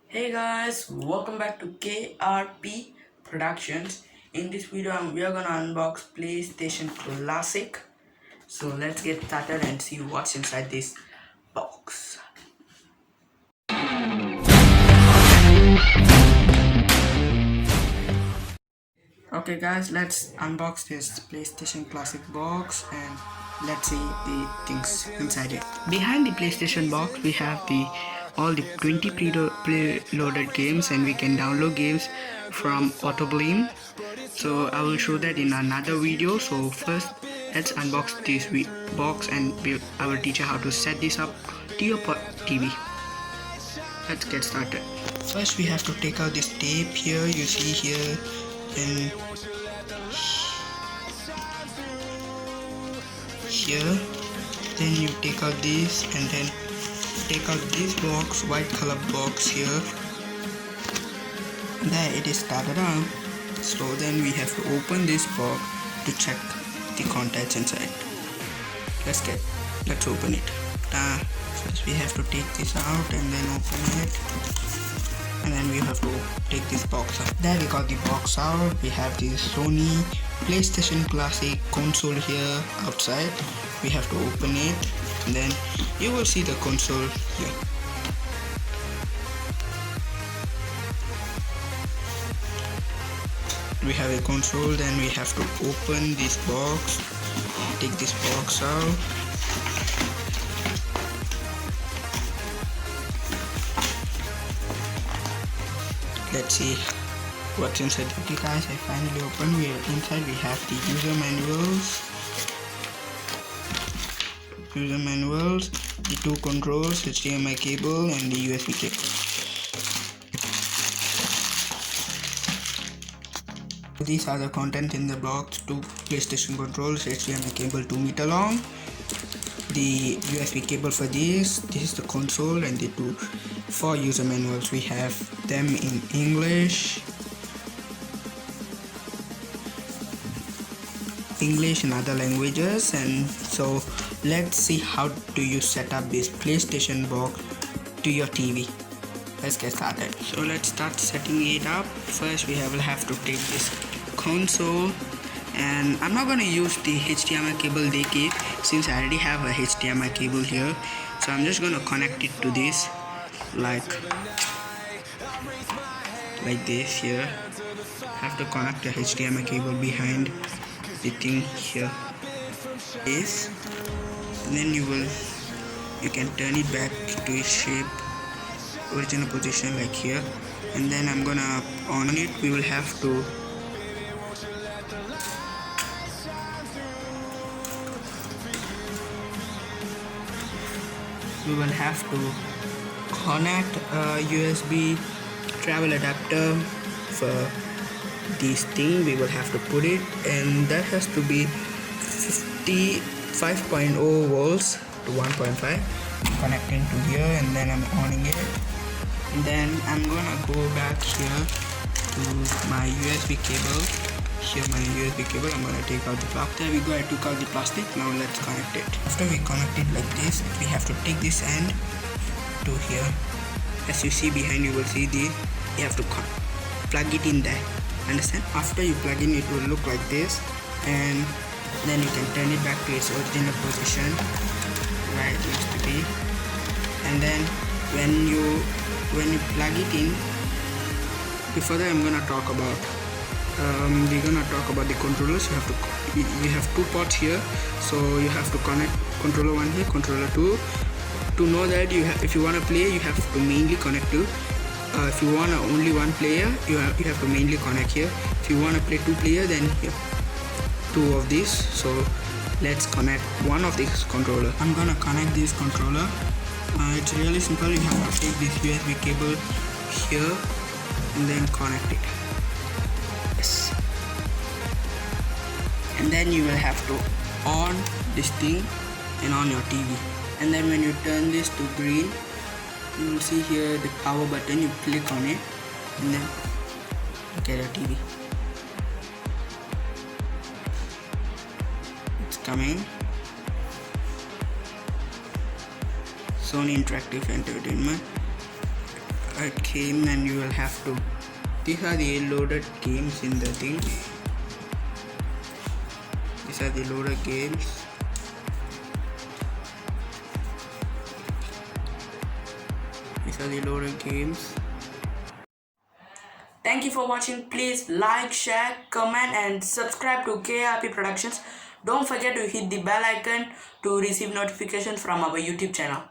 Hey guys, welcome back to KRP Productions. In this video, we are gonna unbox PlayStation Classic. So let's get started and see what's inside this box. Okay guys, let's unbox this PlayStation Classic box and let's see the things inside it. Behind the PlayStation box, we have the all the 20 pre-loaded games, and we can download games from AutoBleem. So I will show that in another video. So first, let's unbox this box and I will teach you how to set this up to your TV. Let's get started. First, we have to take out this tape here. You see here, and here. Then you take out this, and then take out this box, white color box here. There it is started on. So then we have to open this box to check the contents inside. Let's open it. First we have to take this out and then open it, and then we have to take this box out. There we got the box out. We have the Sony PlayStation Classic console here outside. We have to open it, and then you will see the console here. We have a console. Then we have to open this box, take this box out. Let's see what's inside. Okay guys, I finally opened. Inside we have the user manuals, the two controls, HDMI cable and the USB cable. These are the content in the box: two PlayStation controls, HDMI cable 2 meter long, the USB cable for this is the console, and the four user manuals. We have them in English and other languages. And so let's see how do you set up this PlayStation box to your TV. Let's get started. So let's start setting it up. First we will have to take this console, and I'm not going to use the HDMI cable they gave since I already have a HDMI cable here. So I'm just going to connect it to this like this here. Have to connect the HDMI cable behind the thing here. This, and then you can turn it back to its shape, original position like here. And then I'm gonna on it. We will have to connect a USB travel adapter for this thing. We will have to put it, and that has to be 5.0 volts to 1.5. Connecting to here, and then I'm owning it. And then I'm gonna go back here to my USB cable. Here my USB cable, I'm gonna take out the plastic. There we go, I took out the plastic. Now let's connect it. After we connect it like this, we have to take this end to here. As you see behind, you will see you have to plug it in there. Understand? After you plug in, it will look like this, and then you can turn it back to its original position where it used to be. And then when you plug it in, before that I'm gonna talk about the controllers. You have two ports here, so you have to connect controller 1 here, controller 2. To know that if you want to play, you have to mainly connect to. If you want only one player, you have to mainly connect here. If you want to play 2 player, then here, 2 of these. So let's connect one of this controller. I'm gonna connect this controller. It's really simple. You have to take this USB cable here and then connect it. Yes. And then you will have to on this thing and on your TV. And then when you turn this to green, you will see here the power button. You click on it, and then get a TV. It's coming. Sony Interactive Entertainment. it came, and you will have to, these are the loaded games in the thing. These are the loaded games. These are the loaded games. Thank you for watching. Please like, share, comment and subscribe to KRP Productions. Don't forget to hit the bell icon to receive notifications from our YouTube channel.